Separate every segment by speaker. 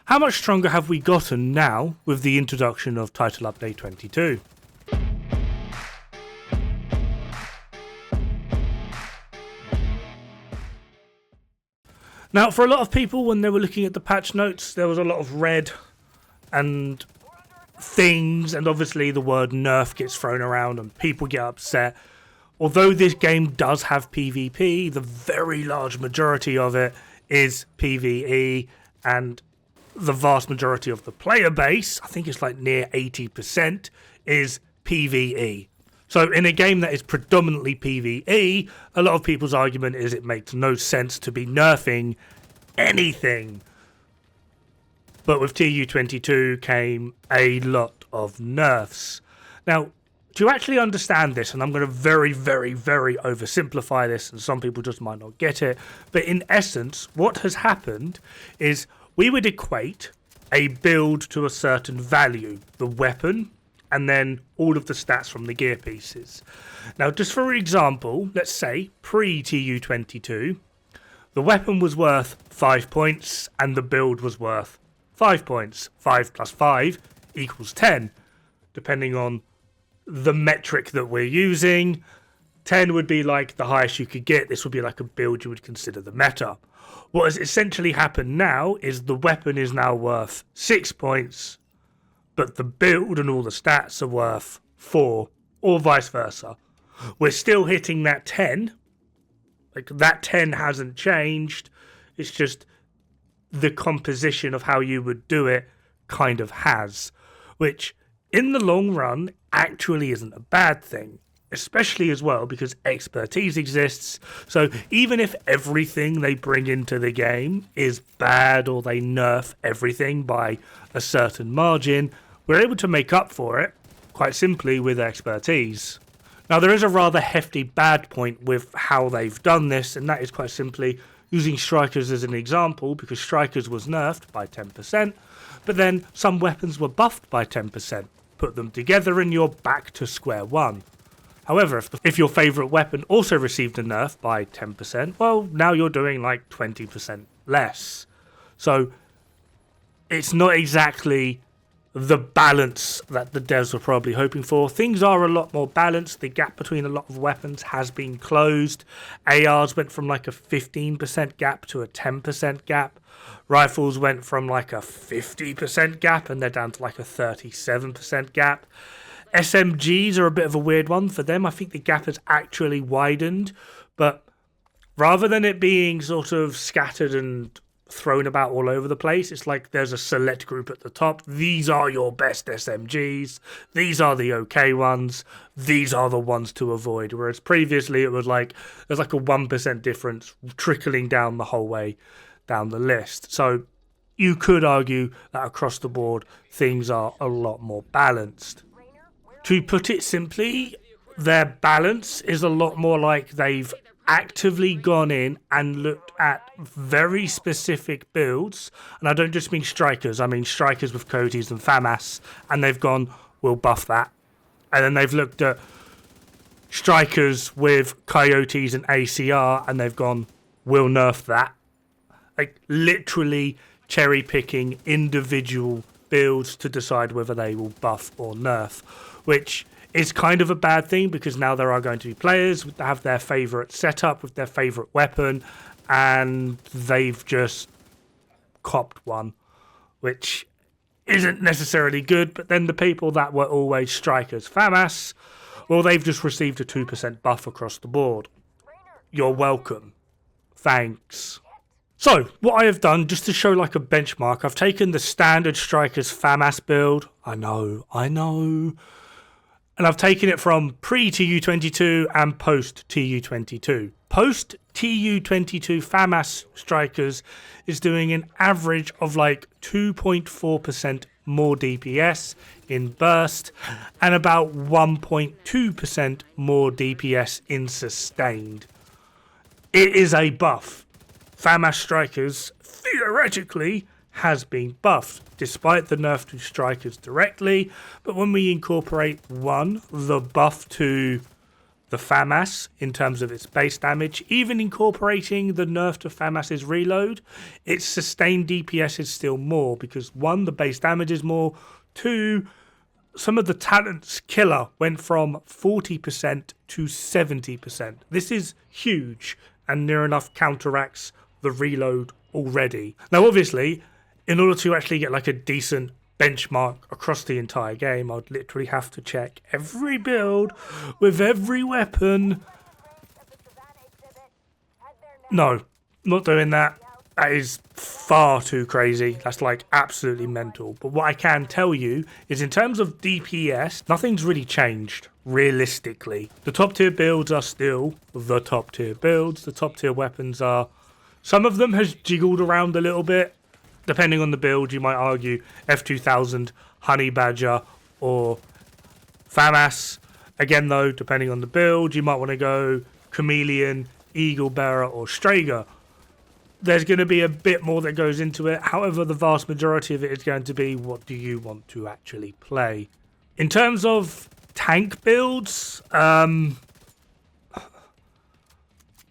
Speaker 1: How much stronger have we gotten now with the introduction of Title Update 22? Now, for a lot of people, when they were looking at the patch notes, there was a lot of red and things, and obviously the word nerf gets thrown around and people get upset. Although this game does have PvP, the very large majority of it is PvE, and the vast majority of the player base, I think it's like near 80%, is PvE. So in a game that is predominantly PvE, a lot of people's argument is it makes no sense to be nerfing anything. But with TU22 came a lot of nerfs. Now, to actually understand this, and I'm going to very, very, very oversimplify this, and some people just might not get it, but in essence, what has happened is we would equate a build to a certain value, the weapon, and then all of the stats from the gear pieces. Now, just for example, let's say pre-TU22, the weapon was worth 5 points and the build was worth 5 points. 5 plus 5 equals 10, depending on the metric that we're using. 10 would be like the highest you could get. This would be like a build you would consider the meta. What has essentially happened now is the weapon is now worth 6 points, but the build and all the stats are worth 4, or vice versa. We're still hitting that 10. Like, that 10 hasn't changed. It's just the composition of how you would do it kind of has, which in the long run actually isn't a bad thing, especially as well because expertise exists. So even if everything they bring into the game is bad or they nerf everything by a certain margin, we're able to make up for it quite simply with expertise. Now, there is a rather hefty bad point with how they've done this, and that is quite simply using strikers as an example, because strikers was nerfed by 10%, but then some weapons were buffed by 10%. Put them together and you're back to square one. However, if your favourite weapon also received a nerf by 10%, well, now you're doing like 20% less. So it's not exactly the balance that the devs were probably hoping for. Things are a lot more balanced. The gap between a lot of weapons has been closed. ARs went from like a 15% gap to a 10% gap. Rifles went from like a 50% gap and they're down to like a 37% gap. SMGs are a bit of a weird one for them. I think the gap has actually widened, but rather than it being sort of scattered and thrown about all over the place, it's like there's a select group at the top. These are your best SMGs. These are the okay ones. These are the ones to avoid. Whereas previously it was like there's like a 1% difference trickling down the whole way down the list. So you could argue that across the board things are a lot more balanced. To put it simply, their balance is a lot more like they've actively gone in and looked at very specific builds, and I don't just mean strikers, I mean strikers with coyotes and Ubisoft, and they've gone, we'll buff that. And then they've looked at strikers with coyotes and ACR, and they've gone, we'll nerf that. Like, literally cherry picking individual builds to decide whether they will buff or nerf, which is kind of a bad thing because now there are going to be players that have their favourite setup with their favourite weapon and they've just copped one, which isn't necessarily good. But then the people that were always strikers, FAMAS, well, they've just received a 2% buff across the board. You're welcome. Thanks. So, what I have done, just to show like a benchmark, I've taken the standard strikers FAMAS build. I know. And I've taken it from pre-TU22 and post-TU22. Post-TU22 FAMAS strikers is doing an average of like 2.4% more DPS in burst and about 1.2% more DPS in sustained. It is a buff. FAMAS strikers theoretically has been buffed, despite the nerf to strikers directly, but when we incorporate one, the buff to the FAMAS in terms of its base damage, even incorporating the nerf to FAMAS's reload, its sustained DPS is still more because 1, the base damage is more, 2, some of the talents killer went from 40% to 70%. This is huge and near enough counteracts the reload already. Now obviously, in order to actually get like a decent benchmark across the entire game, I'd literally have to check every build with every weapon. No, not doing that. That is far too crazy. That's like absolutely mental. But what I can tell you is in terms of DPS, nothing's really changed realistically. The top tier builds are still the top tier builds. The top tier weapons are, some of them has jiggled around a little bit. Depending on the build, you might argue F2000, Honey Badger, or FAMAS. Again, though, depending on the build, you might want to go Chameleon, Eagle Bearer, or Strager. There's going to be a bit more that goes into it. However, the vast majority of it is going to be what do you want to actually play. In terms of tank builds,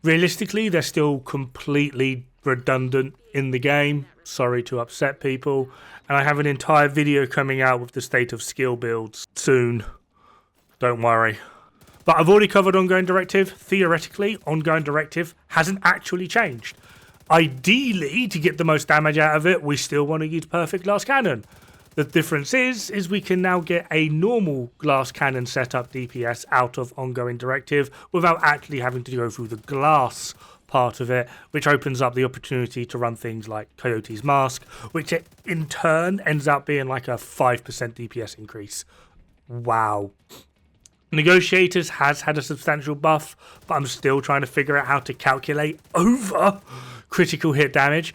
Speaker 1: realistically, they're still completely redundant in the game. Sorry to upset people. And I have an entire video coming out with the state of skill builds soon. Don't worry. But I've already covered ongoing directive. Theoretically, ongoing directive hasn't actually changed. Ideally, to get the most damage out of it, we still want to use perfect glass cannon. The difference is we can now get a normal glass cannon setup DPS out of ongoing directive without actually having to go through the glass part of it, which opens up the opportunity to run things like Coyote's Mask, which in turn ends up being like a 5% DPS increase. Wow. Negotiators has had a substantial buff, but I'm still trying to figure out how to calculate over critical hit damage,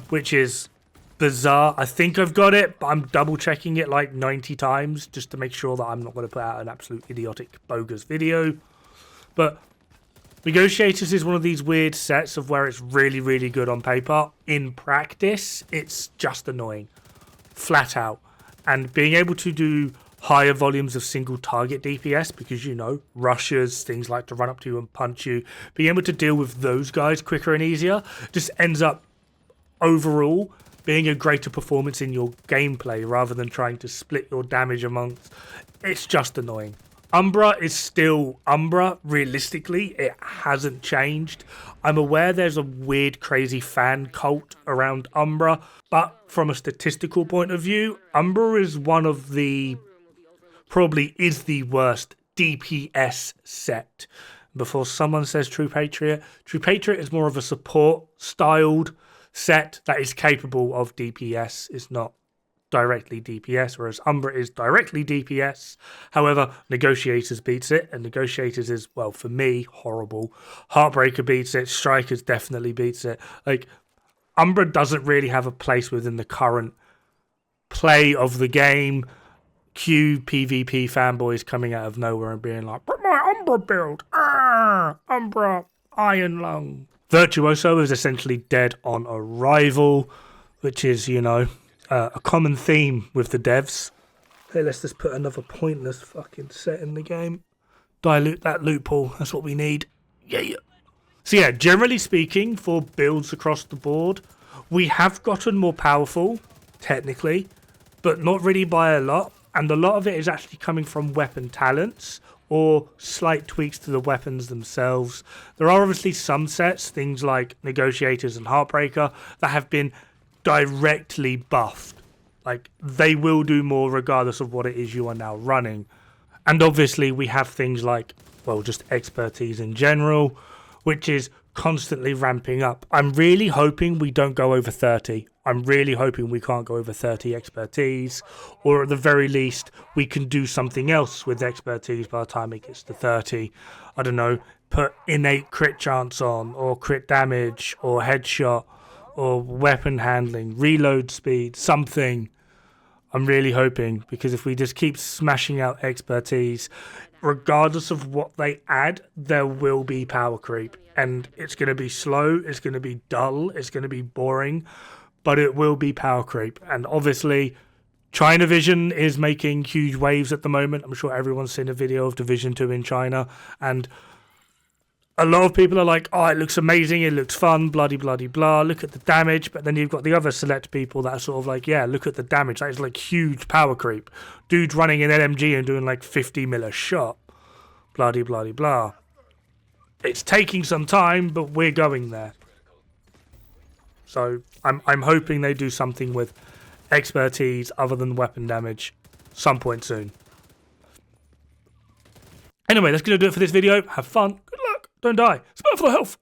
Speaker 1: which is bizarre. I think I've got it, but I'm double checking it like 90 times just to make sure that I'm not going to put out an absolute idiotic bogus video. But Negotiators is one of these weird sets of where it's really, really good on paper. In practice, it's just annoying. Flat out. And being able to do higher volumes of single target DPS, because, you know, rushers, things like to run up to you and punch you, being able to deal with those guys quicker and easier just ends up overall being a greater performance in your gameplay rather than trying to split your damage amongst. It's just annoying. Umbra is still Umbra, realistically. It hasn't changed. I'm aware there's a weird, crazy fan cult around Umbra, but from a statistical point of view, Umbra is one of the, probably is the worst DPS set. Before someone says True Patriot is more of a support-styled set that is capable of DPS. It's not directly DPS, whereas Umbra is directly DPS. However, Negotiators beats it, and Negotiators is, well, for me, horrible. Heartbreaker beats it, Strikers definitely beats it. Like, Umbra doesn't really have a place within the current play of the game. Cue PvP fanboys coming out of nowhere and being like, but my Umbra build, Umbra, Iron Lung. Virtuoso is essentially dead on arrival, which is, you know, a common theme with the devs. Hey, let's just put another pointless fucking set in the game. Dilute that loot pool. That's what we need. Yeah. So yeah, generally speaking, for builds across the board, we have gotten more powerful, technically, but not really by a lot. And a lot of it is actually coming from weapon talents or slight tweaks to the weapons themselves. There are obviously some sets, things like Negotiators and Heartbreaker, that have been directly buffed. Like, they will do more regardless of what it is you are now running. And obviously we have things like, well, just expertise in general, which is constantly ramping up. I'm really hoping we don't go over 30. I'm really hoping we can't go over 30 expertise, or at the very least we can do something else with expertise by the time it gets to 30. I don't know, put innate crit chance on, or crit damage, or headshot, or weapon handling, reload speed, something. I'm really hoping, because if we just keep smashing out expertise, regardless of what they add, there will be power creep. And it's going to be slow, it's going to be dull, it's going to be boring, but it will be power creep. And obviously, China Vision is making huge waves at the moment. I'm sure everyone's seen a video of Division 2 in China, and a lot of people are like, oh, it looks amazing, it looks fun, bloody, bloody, blah, look at the damage. But then you've got the other select people that are sort of like, yeah, look at the damage. That is like huge power creep. Dude's running an LMG and doing like 50 mil a shot. Bloody, bloody, blah. It's taking some time, but we're going there. So I'm hoping they do something with expertise other than weapon damage some point soon. Anyway, that's going to do it for this video. Have fun. Good luck. Don't die. Smell for the health.